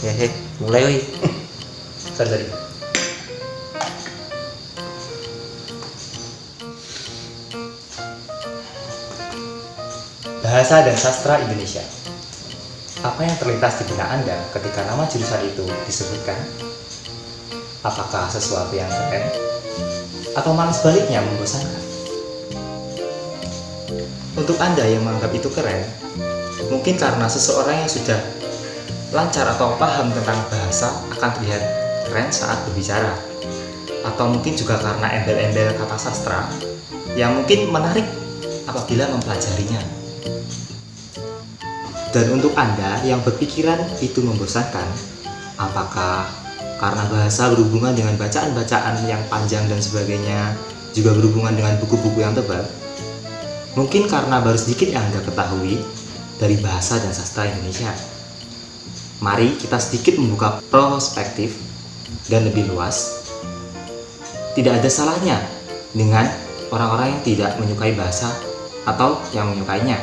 Hehe, mulai woi. Sorry. Bahasa dan Sastra Indonesia. Apa yang terlintas di benak Anda ketika nama jurusan itu disebutkan? Apakah sesuatu yang keren? Atau malah sebaliknya membosankan? Untuk Anda yang menganggap itu keren, mungkin karena seseorang yang sudah lancar atau paham tentang bahasa akan terlihat keren saat berbicara. Atau mungkin juga karena embel-embel kata sastra yang mungkin menarik apabila mempelajarinya. Dan untuk Anda yang berpikiran itu membosankan, apakah karena bahasa berhubungan dengan bacaan-bacaan yang panjang dan sebagainya, juga berhubungan dengan buku-buku yang tebal? Mungkin karena baru sedikit yang Anda ketahui dari bahasa dan sastra Indonesia. Mari kita sedikit membuka perspektif dan lebih luas. Tidak ada salahnya dengan orang-orang yang tidak menyukai bahasa atau yang menyukainya,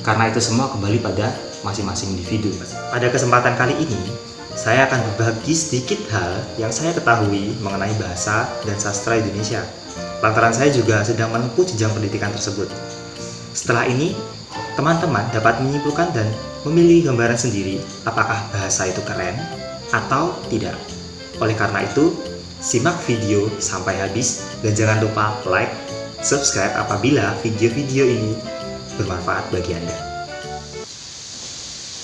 karena itu semua kembali pada masing-masing individu. Pada kesempatan kali ini, saya akan berbagi sedikit hal yang saya ketahui mengenai bahasa dan sastra Indonesia. Lantaran saya juga sedang menempuh jenjang pendidikan tersebut. Setelah ini, teman-teman dapat menyimpulkan dan memilih gambaran sendiri apakah bahasa itu keren atau tidak. Oleh karena itu, simak video sampai habis dan jangan lupa like, subscribe apabila video-video ini bermanfaat bagi Anda.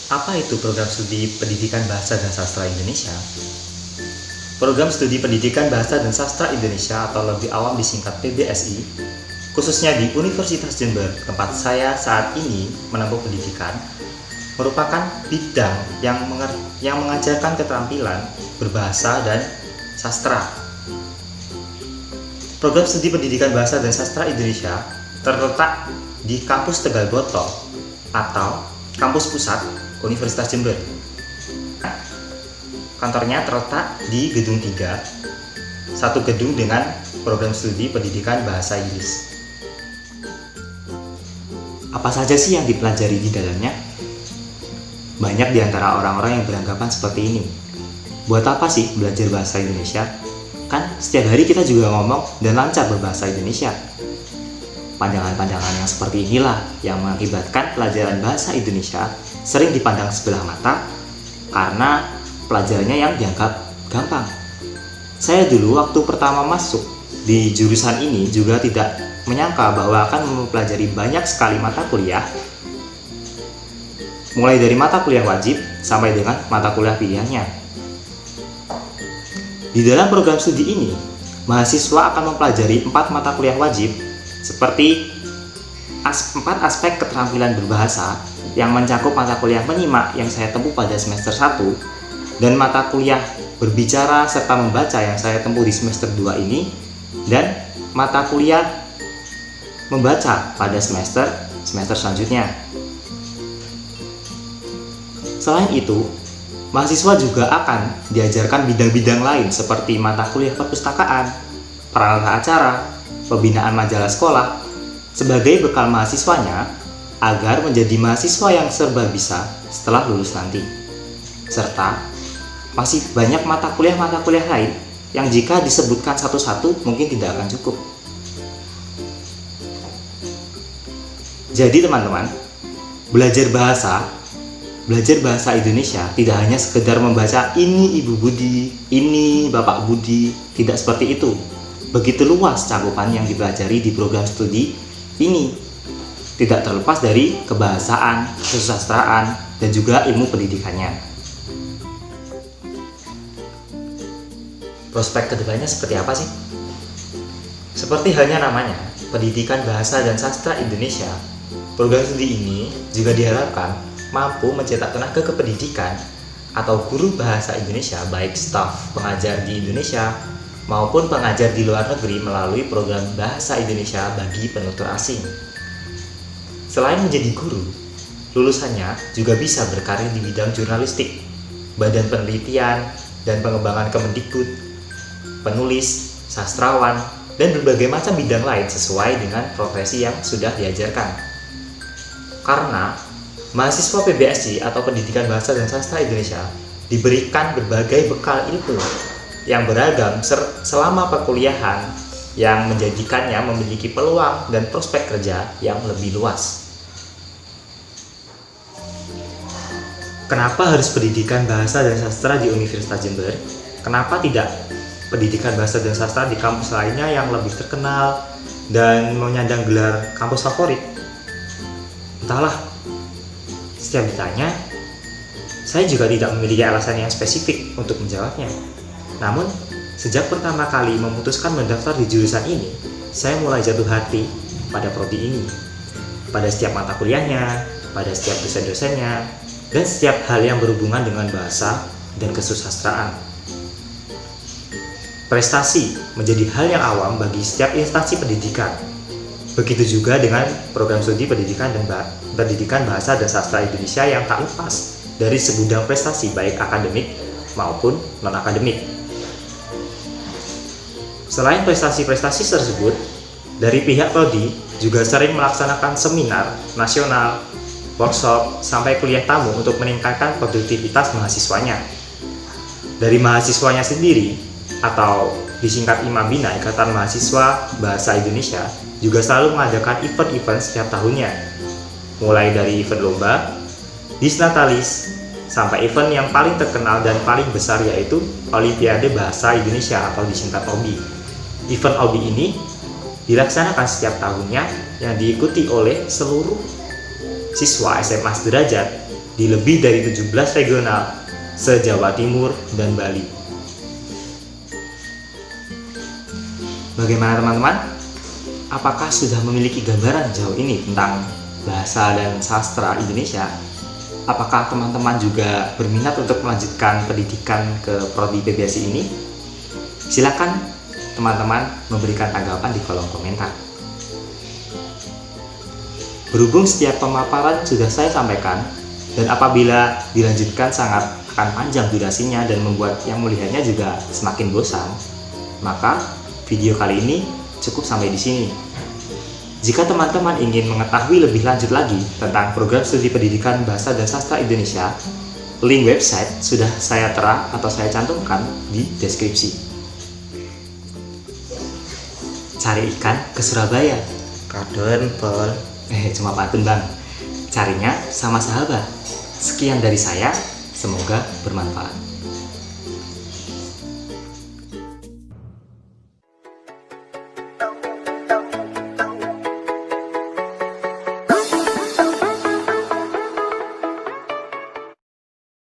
Apa itu Program Studi Pendidikan Bahasa dan Sastra Indonesia? Program Studi Pendidikan Bahasa dan Sastra Indonesia atau lebih awam disingkat PBSI, khususnya di Universitas Jember, tempat saya saat ini menempuh pendidikan, merupakan bidang yang mengajarkan keterampilan berbahasa dan sastra. Program Studi Pendidikan Bahasa dan Sastra Indonesia terletak di Kampus Tegal Boto atau Kampus Pusat Universitas Jember. Kantornya terletak di Gedung 3, satu gedung dengan Program Studi Pendidikan Bahasa Inggris. Apa saja sih yang dipelajari di dalamnya? Banyak di antara orang-orang yang beranggapan seperti ini. Buat apa sih belajar bahasa Indonesia? Kan setiap hari kita juga ngomong dan lancar berbahasa Indonesia. Pandangan-pandangan yang seperti inilah yang mengakibatkan pelajaran bahasa Indonesia sering dipandang sebelah mata karena pelajarannya yang dianggap gampang. Saya dulu waktu pertama masuk di jurusan ini juga tidak menyangka bahwa akan mempelajari banyak sekali mata kuliah, mulai dari mata kuliah wajib sampai dengan mata kuliah pilihannya. Di dalam program studi ini, mahasiswa akan mempelajari 4 mata kuliah wajib seperti 4 aspek keterampilan berbahasa yang mencakup mata kuliah menyimak yang saya tempuh pada semester 1 dan mata kuliah berbicara serta membaca yang saya tempuh di semester 2 ini, dan mata kuliah membaca pada semester selanjutnya. Selain itu, mahasiswa juga akan diajarkan bidang-bidang lain seperti mata kuliah perpustakaan, peralatan acara, pembinaan majalah sekolah sebagai bekal mahasiswanya agar menjadi mahasiswa yang serba bisa setelah lulus nanti. Serta masih banyak mata kuliah lain yang jika disebutkan satu-satu mungkin tidak akan cukup. Jadi teman-teman, belajar bahasa Indonesia tidak hanya sekedar membaca ini Ibu Budi, ini Bapak Budi, tidak seperti itu. Begitu luas cakupan yang dipelajari di program studi ini, tidak terlepas dari kebahasaan, kesusastraan, dan juga ilmu pendidikannya. Prospek kedepannya seperti apa sih? Seperti halnya namanya, Pendidikan Bahasa dan Sastra Indonesia, program studi ini juga diharapkan mampu mencetak tenaga kependidikan atau guru bahasa Indonesia, baik staf pengajar di Indonesia maupun pengajar di luar negeri melalui program bahasa Indonesia bagi penutur asing. Selain menjadi guru, lulusannya juga bisa berkarir di bidang jurnalistik, badan penelitian dan pengembangan Kemendikbud, penulis, sastrawan, dan berbagai macam bidang lain sesuai dengan profesi yang sudah diajarkan. Karena mahasiswa PBSI atau Pendidikan Bahasa dan Sastra Indonesia diberikan berbagai bekal ilmu yang beragam selama perkuliahan yang menjadikannya memiliki peluang dan prospek kerja yang lebih luas. Kenapa harus pendidikan bahasa dan sastra di Universitas Jember? Kenapa tidak pendidikan bahasa dan sastra di kampus lainnya yang lebih terkenal dan menyandang gelar kampus favorit? Entahlah, setiap ditanya, saya juga tidak memiliki alasan yang spesifik untuk menjawabnya. Namun, sejak pertama kali memutuskan mendaftar di jurusan ini, saya mulai jatuh hati pada prodi ini, pada setiap mata kuliahnya, pada setiap dosen-dosennya, dan setiap hal yang berhubungan dengan bahasa dan kesusastraan. Prestasi menjadi hal yang awam bagi setiap instansi pendidikan. Begitu juga dengan program studi pendidikan bahasa dan sastra Indonesia yang tak lepas dari segudang prestasi baik akademik maupun non-akademik. Selain prestasi-prestasi tersebut, dari pihak prodi juga sering melaksanakan seminar nasional, workshop, sampai kuliah tamu untuk meningkatkan produktivitas mahasiswanya. Dari mahasiswanya sendiri, atau disingkat IMABINA, Ikatan Mahasiswa Bahasa Indonesia, juga selalu mengadakan event-event setiap tahunnya, mulai dari event lomba, disnatalis, sampai event yang paling terkenal dan paling besar yaitu Olimpiade Bahasa Indonesia atau disingkat OBI. Event OBI ini dilaksanakan setiap tahunnya yang diikuti oleh seluruh siswa SMA sederajat di lebih dari 17 regional se-Jawa Timur dan Bali. Bagaimana teman-teman? Apakah sudah memiliki gambaran jauh ini tentang bahasa dan sastra Indonesia? Apakah teman-teman juga berminat untuk melanjutkan pendidikan ke prodi PBSI ini? Silakan teman-teman memberikan tanggapan di kolom komentar. Berhubung setiap pemaparan sudah saya sampaikan, dan apabila dilanjutkan sangat akan panjang durasinya dan membuat yang melihatnya juga semakin bosan, maka video kali ini cukup sampai di sini. Jika teman-teman ingin mengetahui lebih lanjut lagi tentang program studi pendidikan bahasa dan sastra Indonesia, link website sudah saya saya cantumkan di deskripsi. Cari ikan ke Surabaya. Kadon pol. Cuma pantun bang. Carinya sama sahabat. Sekian dari saya, semoga bermanfaat.